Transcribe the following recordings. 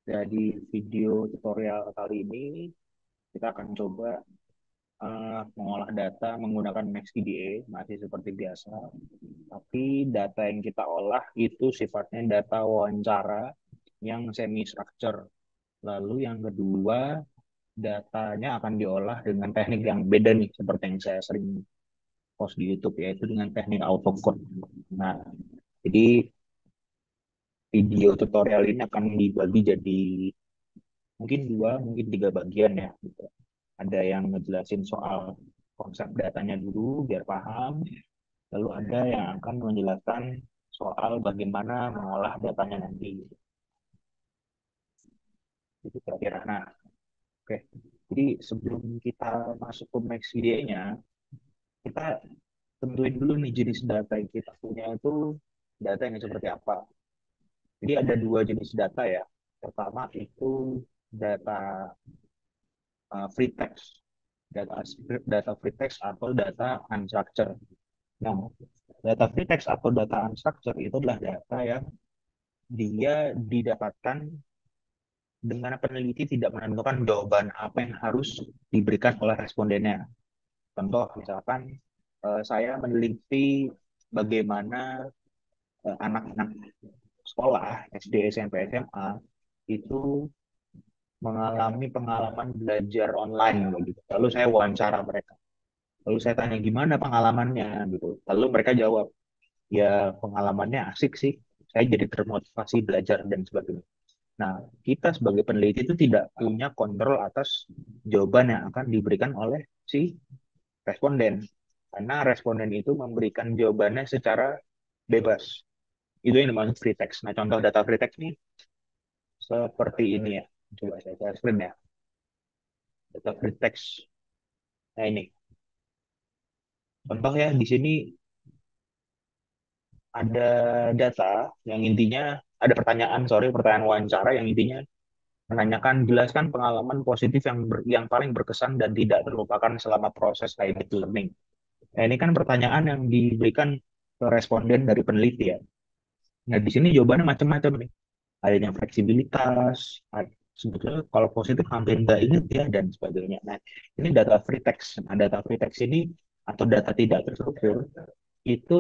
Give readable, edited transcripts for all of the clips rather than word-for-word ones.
Jadi video tutorial kali ini kita akan coba mengolah data menggunakan MaxQDA, masih seperti biasa. Tapi data yang kita olah itu sifatnya data wawancara yang semi structure. Lalu yang kedua, datanya akan diolah dengan teknik yang beda nih, seperti yang saya sering post di YouTube, yaitu dengan teknik autocode. Nah, jadi video tutorial ini akan dibagi jadi mungkin dua, mungkin tiga bagian ya, gitu. Ada yang ngejelasin soal konsep datanya dulu biar paham, lalu ada yang akan menjelaskan soal bagaimana mengolah datanya nanti. Itu kira-kira. Nah, oke. Jadi sebelum kita masuk ke Max nya kita tentuin dulu nih jenis data yang kita punya itu data yang seperti apa. Jadi ada dua jenis data ya. Pertama itu data free text, data data free text atau data unstructured. Nah, data free text atau data unstructured itu adalah data yang dia didapatkan dengan peneliti tidak menentukan jawaban apa yang harus diberikan oleh respondennya. Contoh, misalkan saya meneliti bagaimana anak-anak sekolah SD, SMP, SMA itu mengalami pengalaman belajar online begitu. Lalu saya wawancara mereka. Lalu saya tanya gimana pengalamannya gitu. Lalu mereka jawab, ya pengalamannya asik sih. Saya jadi termotivasi belajar dan sebagainya. Nah, kita sebagai peneliti itu tidak punya kontrol atas jawaban yang akan diberikan oleh si responden. Karena responden itu memberikan jawabannya secara bebas. Itu yang dimaksud free text. Nah, contoh data free text ini seperti ini ya. Coba saya screen ya. Data free text. Nah, ini. Contoh ya, di sini ada data yang intinya, ada pertanyaan, sorry, pertanyaan wawancara yang intinya menanyakan jelaskan pengalaman positif yang paling berkesan dan tidak terlupakan selama proses guided learning. Nah, ini kan pertanyaan yang diberikan ke responden dari peneliti ya. Nah, di sini jawabannya macam-macam nih. Ada yang fleksibilitas, sebetulnya kalau positif hampir nggak ingat ya, dan sebagainya. Nah, ini data free text. Nah, data free text ini atau data tidak terstruktur itu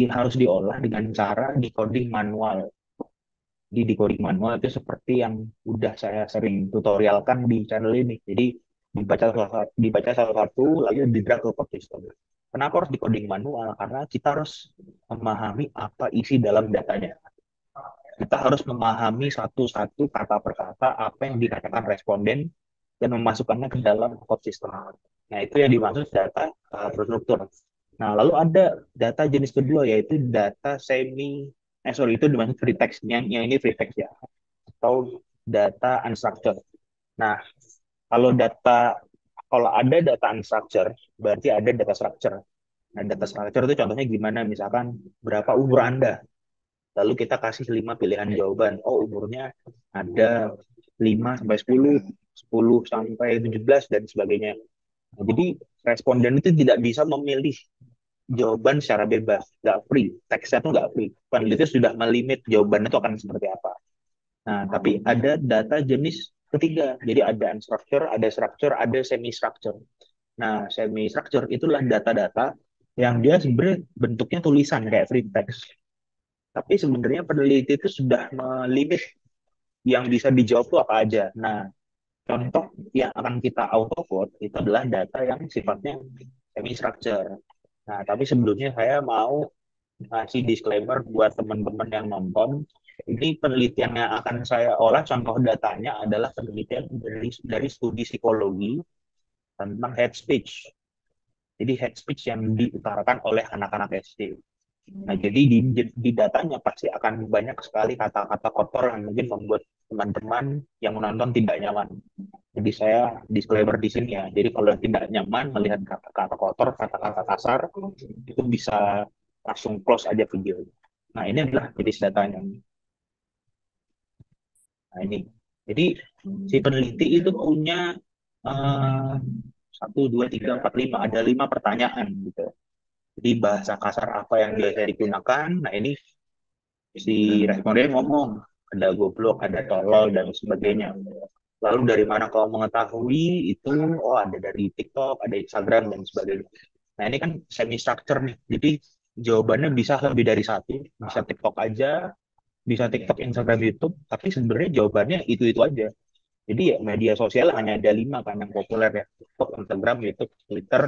harus diolah dengan cara decoding manual. Di decoding manual itu seperti yang udah saya sering tutorialkan di channel ini. Jadi dibaca salah satu lalu di drag ke code system. Kenapa harus decoding manual? Karena kita harus memahami apa isi dalam datanya. Kita harus memahami satu-satu kata per kata apa yang dikatakan responden dan memasukkannya ke dalam code system. Nah, itu yang dimaksud data terstruktur. Nah, lalu ada data jenis kedua yaitu data sorry, itu dimaksud free text. Yang ini free text ya, atau data unstructured. Nah, kalau kalau ada data unstructured, berarti ada data structure. Nah, data structure itu contohnya gimana? Misalkan berapa umur Anda? Lalu kita kasih 5 pilihan jawaban. Oh, umurnya ada 5 sampai 10, 10 sampai 17 dan sebagainya. Nah, jadi responden itu tidak bisa memilih jawaban secara bebas, nggak free. Teksnya tuh nggak free. Peneliti sudah melimit jawabannya itu akan seperti apa. Nah, tapi ada data jenis ketiga. Jadi ada unstructured, ada structure, ada semi-structure. Nah, semi-structure itulah data-data yang dia sebenarnya bentuknya tulisan kayak free text. Tapi sebenarnya peneliti itu sudah melimit yang bisa dijawab itu apa aja. Nah, contoh yang akan kita autocode itu adalah data yang sifatnya semi-structure. Nah, tapi sebelumnya saya mau ngasih disclaimer buat teman-teman yang nonton. Ini penelitian yang akan saya olah, contoh datanya adalah penelitian dari studi psikologi tentang head speech. Jadi head speech yang diutarakan oleh anak-anak SD. Nah, jadi di datanya pasti akan banyak sekali kata-kata kotor yang mungkin membuat teman-teman yang menonton tidak nyaman. Jadi saya disclaimer di sini ya. Jadi kalau tidak nyaman melihat kata-kata kotor, kata-kata kasar, itu bisa langsung close aja video. Nah, ini adalah jenis datanya. Nah, ini. Jadi si peneliti itu punya eh, 1, 2, 3, 4, 5. Ada 5 pertanyaan gitu. Jadi bahasa kasar apa yang biasa digunakan. Nah, ini si responden ngomong. ada goblok, ada tolol dan sebagainya. Lalu dari mana kau mengetahui itu? Oh, ada dari TikTok, ada Instagram dan sebagainya. Nah, ini kan semi structure nih. Jadi jawabannya bisa lebih dari satu, bisa TikTok aja, bisa TikTok, Instagram, YouTube, tapi sebenarnya jawabannya itu-itu aja. Jadi ya media sosial hanya ada lima kan yang populer ya, TikTok, Instagram, YouTube, Twitter,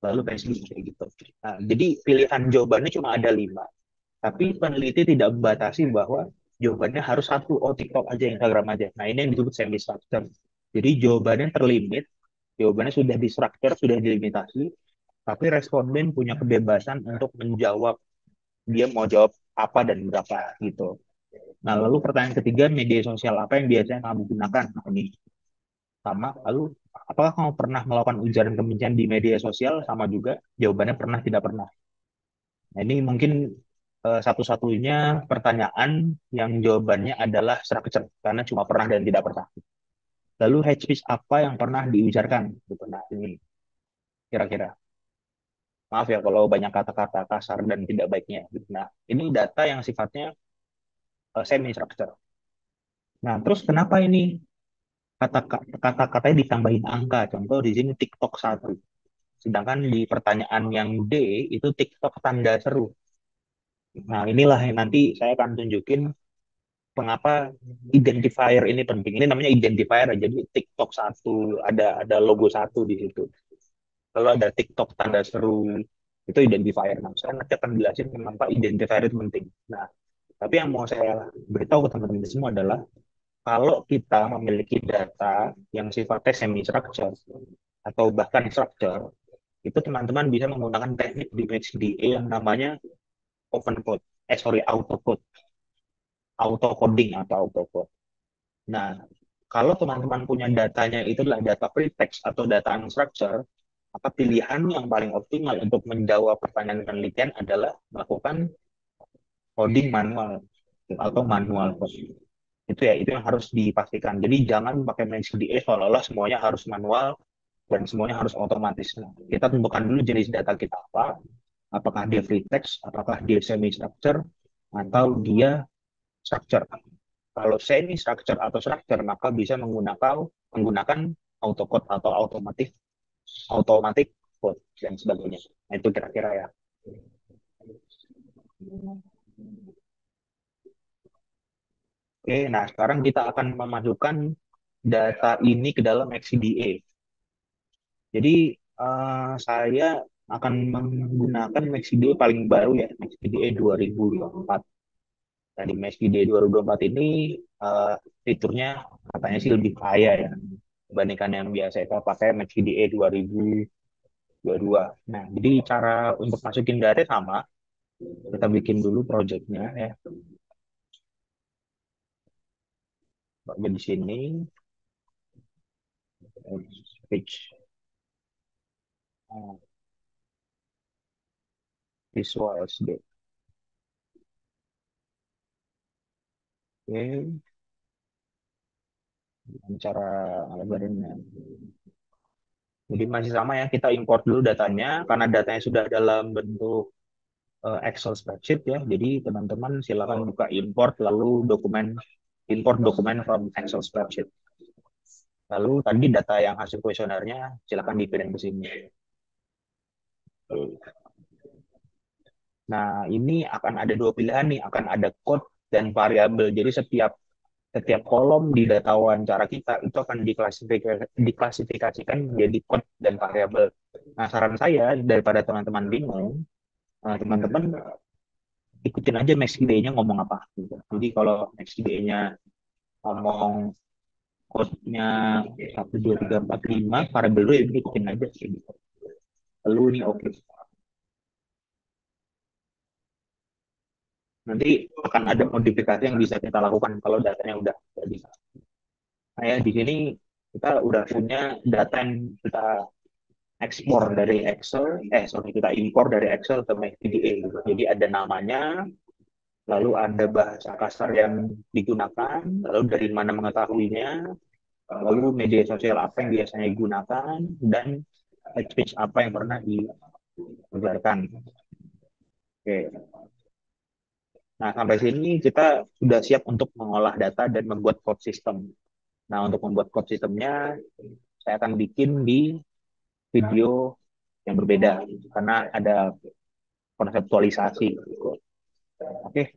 lalu Facebook kayak gitu. Nah, jadi pilihan jawabannya cuma ada lima. Tapi peneliti tidak membatasi bahwa jawabannya harus satu, oh TikTok aja, Instagram aja. Nah ini yang disebut semi structure. Jadi jawabannya terlimit, jawabannya sudah distruktur, sudah dilimitasi, tapi responden punya kebebasan untuk menjawab dia mau jawab apa dan berapa gitu. Nah lalu pertanyaan ketiga, media sosial apa yang biasanya kamu gunakan? Nah, ini sama. Lalu apakah kamu pernah melakukan ujaran kebencian di media sosial? Sama juga. Jawabannya pernah, tidak pernah. Nah, ini mungkin satu-satunya pertanyaan yang jawabannya adalah structure karena cuma pernah dan tidak pernah. Lalu hate speech apa yang pernah diujarkan? Gitu. Nah, ini kira-kira. Maaf ya kalau banyak kata-kata kasar dan tidak baiknya. Gitu. Nah, ini data yang sifatnya semi structure. Nah, terus kenapa ini kata-katanya ditambahin angka? Contoh di sini TikTok satu. Sedangkan di pertanyaan yang D itu TikTok tanda seru. Nah, inilah yang nanti saya akan tunjukin mengapa identifier ini penting. Ini namanya identifier, jadi TikTok satu, ada logo satu di situ. Kalau ada TikTok tanda seru, itu identifier. Nah, saya nanti akan jelasin kenapa identifier itu penting. Nah, tapi yang mau saya beritahu ke teman-teman semua adalah kalau kita memiliki data yang sifatnya semi structure atau bahkan structure, itu teman-teman bisa menggunakan teknik di MaxDA yang namanya open code, auto code, auto coding atau auto code. Nah, kalau teman-teman punya datanya itu adalah data pretext atau data unstructured, maka pilihan yang paling optimal untuk menjawab pertanyaan penelitian adalah melakukan coding manual atau manual code. Itu ya, itu yang harus dipastikan. Jadi jangan pakai MaxDA seolah-olah semuanya harus manual dan semuanya harus otomatis. Nah, kita tentukan dulu jenis data kita apa, apakah dia free text, apakah dia semi structure, atau dia structure. Kalau semi structure atau structure maka bisa menggunakan autocode atau automatic code dan sebagainya. Nah, itu kira-kira ya. Oke, nah sekarang kita akan memasukkan data ini ke dalam XCDA. Jadi saya akan menggunakan XCDA paling baru ya, XCDA 2024. Nah, di XCDA 2024 ini fiturnya katanya sih lebih kaya ya dibandingkan yang biasa kita pakai XCDA 2022. Nah, jadi cara untuk masukin data sama, kita bikin dulu projectnya ya. Di sini page Visual SD. Oke, dengan cara algoritma. Jadi masih sama ya, kita import dulu datanya karena datanya sudah dalam bentuk Excel spreadsheet ya. Jadi teman-teman silakan buka import lalu import dokumen from Excel spreadsheet. Lalu tadi data yang hasil kuesionernya silakan dikirim ke sini. Nah, ini akan ada dua pilihan nih, akan ada code dan variabel. Jadi setiap kolom di data wawancara kita itu akan diklasifikasikan menjadi code dan variabel. Nah, saran saya daripada teman-teman bingung, teman-teman ikutin aja MaxQDA-nya ngomong apa gitu. Jadi kalau MaxQDA-nya ngomong code-nya 1, 2, 3, 4, 5 variabel dulu ya ikutin aja sih gitu. Lalu ini oke. Nanti akan ada modifikasi yang bisa kita lakukan kalau datanya udah jadi. Nah, ya di sini kita udah punya data yang kita ekspor dari Excel, kita impor dari Excel ke MaxDA gitu. Jadi ada namanya, lalu ada bahasa kasar yang digunakan, lalu dari mana mengetahuinya, lalu media sosial apa yang biasanya digunakan, dan hate speech apa yang pernah disebarkan. Oke. Nah, sampai sini kita sudah siap untuk mengolah data dan membuat code system. Nah, untuk membuat code systemnya, saya akan bikin di video yang berbeda karena ada konseptualisasi. Oke,